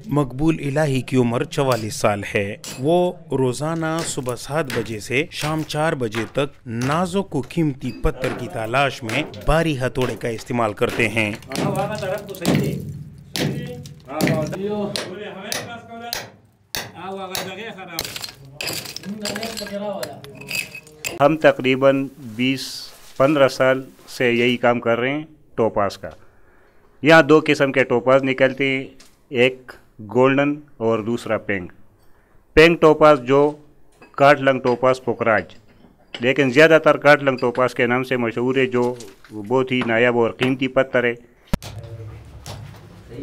मकबूल इलाही की उम्र 44 साल है। वो रोजाना सुबह 7 बजे से शाम 4 बजे तक नाजुक व कीमती पत्थर की तलाश में भारी हथौड़े का इस्तेमाल करते हैं। हम तकरीबन 20-15 साल से यही काम कर रहे हैं टोपास का। यहाँ 2 किस्म के टोपास निकलते हैं, एक गोल्डन और दूसरा पेंग टोपास जो काटलंग टोपास पोखराज, लेकिन ज़्यादातर काटलंग टोपास के नाम से मशहूर है, जो बहुत ही नायाब और कीमती पत्थर है।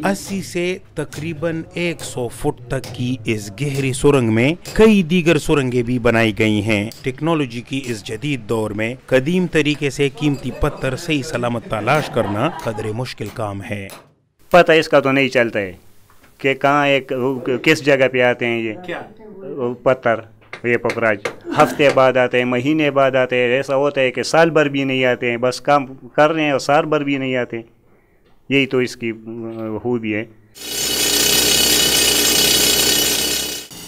80 से तकरीबन 100 फुट तक की इस गहरी सुरंग में कई दीगर सुरंगें भी बनाई गई हैं। टेक्नोलॉजी की इस जदीद दौर में कदीम तरीके से कीमती पत्थर सही सलामत तलाश करना कदरे मुश्किल काम है। पता इसका तो नहीं चलता है कि कहाँ एक किस जगह पे आते हैं ये पत्थर, ये पोखराज हफ्ते बाद आते हैं, महीने बाद आते हैं। ऐसा होता है कि साल भर भी नहीं आते हैं, बस काम कर रहे हैं और साल भर भी नहीं आते। यही तो इसकी खूबी है।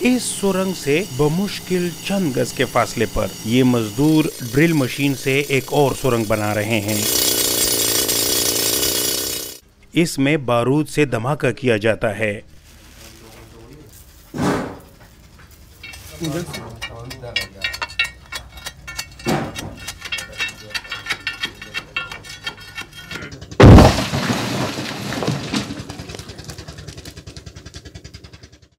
इस सुरंग से बमुश्किल चंद गज के फासले पर ये मजदूर ड्रिल मशीन से एक और सुरंग बना रहे हैं। इसमें बारूद से धमाका किया जाता है।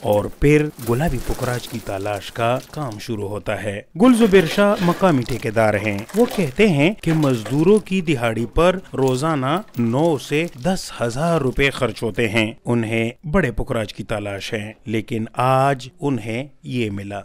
और फिर गुलाबी पोखराज की तलाश का काम शुरू होता है। गुलजुबेर शाह मकामी ठेकेदार हैं। वो कहते हैं कि मजदूरों की दिहाड़ी पर रोजाना 9 से 10,000 रुपए खर्च होते हैं। उन्हें बड़े पोखराज की तलाश है, लेकिन आज उन्हें ये मिला।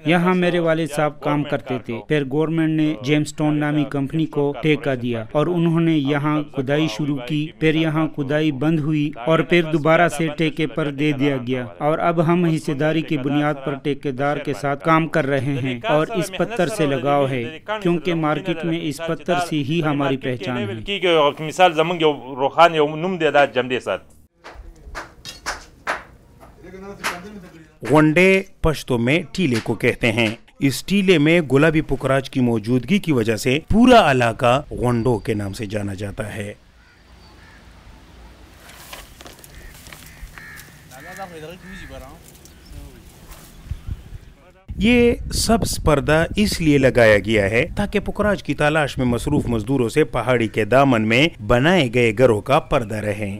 यहाँ मेरे वालिद साहब काम करते थे। फिर गवर्नमेंट ने जेम्सटोन नामी कंपनी को ठेका दिया और उन्होंने यहाँ खुदाई शुरू की। फिर यहाँ खुदाई बंद हुई और फिर दोबारा से ठेके पर दे दिया गया और अब हम हिस्सेदारी की बुनियाद पर ठेकेदार के साथ काम कर रहे हैं। और इस पत्थर से लगाव है क्योंकि मार्केट में इस पत्थर से ही हमारी पहचान है। वनडे पश्तो में टीले को कहते हैं। इस टीले में गुलाबी पोखराज की मौजूदगी की वजह से पूरा इलाका वंडो के नाम से जाना जाता है। ये सब्ज पर्दा इसलिए लगाया गया है ताकि पोखराज की तलाश में मसरूफ मजदूरों से पहाड़ी के दामन में बनाए गए घरों का पर्दा रहे।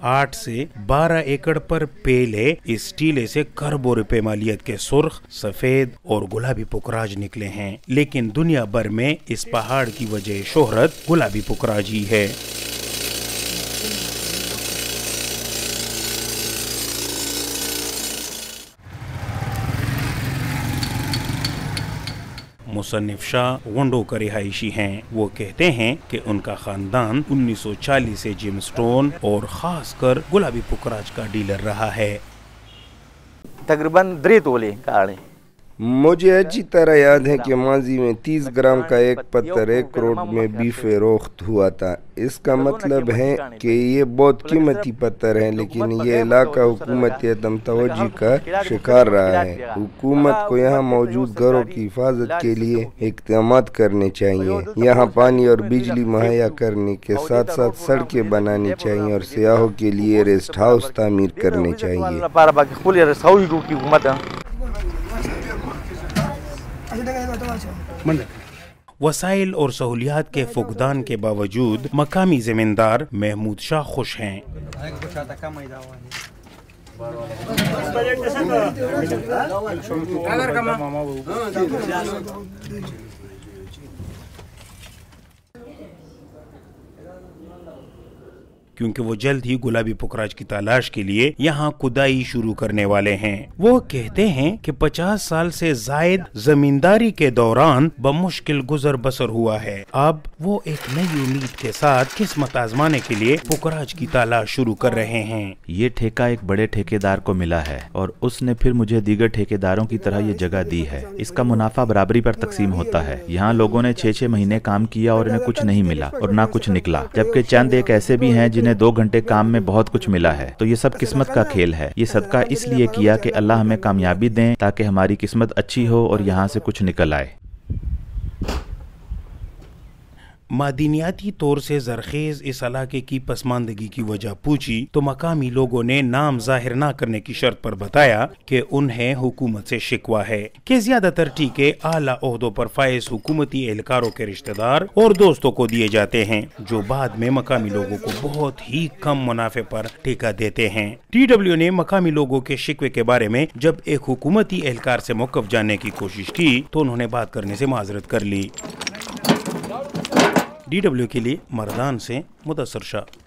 आठ से 12 एकड़ पर पेले इस टीले से खरबों रुपए मालियत के सुर्ख, सफेद और गुलाबी पोखराज निकले हैं। लेकिन दुनिया भर में इस पहाड़ की वजह शोहरत गुलाबी पोखराज ही है। मुसन्निफ शाह वंडो का रिहायशी हैं। वो कहते हैं कि उनका खानदान 1940 से जेम्सटोन और खासकर गुलाबी पोखराज का डीलर रहा है। तकरीबन 3 तोले कहानी मुझे अच्छी तरह याद है कि माजी में 30 ग्राम का एक पत्थर 1 करोड़ में भी फरोख्त हुआ था। इसका मतलब है कि ये बहुत कीमती पत्थर है, लेकिन ये इलाका हुकूमत अदम तवज्जो का शिकार रहा है। हुकूमत को यहाँ मौजूद घरों की हिफाजत के लिए इक़दाम करने चाहिए। यहाँ पानी और बिजली मुहैया करने के साथ साथ सड़कें बनानी चाहिए और सियाहों के लिए रेस्ट हाउस तामीर करने चाहिए। वसाइल और सहूलियात के फुकदान के बावजूद मकामी जमींदार महमूद शाह खुश हैं। क्योंकि वो जल्द ही गुलाबी पुखराज की तलाश के लिए यहाँ खुदाई शुरू करने वाले हैं। वो कहते हैं कि 50 साल से जायद जमींदारी के दौरान बमुश्किल गुजर बसर हुआ है। अब वो एक नई उम्मीद के साथ किस्मत आजमाने के लिए पुखराज की तलाश शुरू कर रहे हैं। ये ठेका एक बड़े ठेकेदार को मिला है और उसने फिर मुझे दीगर ठेकेदारों की तरह ये जगह दी है। इसका मुनाफा बराबरी पर तकसीम होता है। यहाँ लोगों ने 6-6 महीने काम किया और इन्हें कुछ नहीं मिला और ना कुछ निकला, जबकि चंद एक ऐसे भी हैं जिन्हें 2 घंटे काम में बहुत कुछ मिला है। तो ये सब किस्मत का खेल है। ये सदका इसलिए किया कि अल्लाह हमें कामयाबी दें ताकि हमारी किस्मत अच्छी हो और यहाँ से कुछ निकल आए। मादनियाती तौर से जरखेज इस इलाके की पसमानदगी की वजह पूछी तो मकामी लोगों ने नाम जाहिर न करने की शर्त पर बताया कि उन्हें हुकूमत से शिकवा है कि ज्यादातर टीके आला ओहदों पर फाइज हुकूमती एहलकारों के रिश्तेदार और दोस्तों को दिए जाते हैं, जो बाद में मकामी लोगों को बहुत ही कम मुनाफे पर ठेका देते हैं। TW ने मकामी लोगों के शिकवे के बारे में जब एक हुकूमती एहलकार से मौक़िफ़ जानने की कोशिश की तो उन्होंने बात करने से माजरत कर ली। DW के लिए मर्दान से मुदस्सर शाह।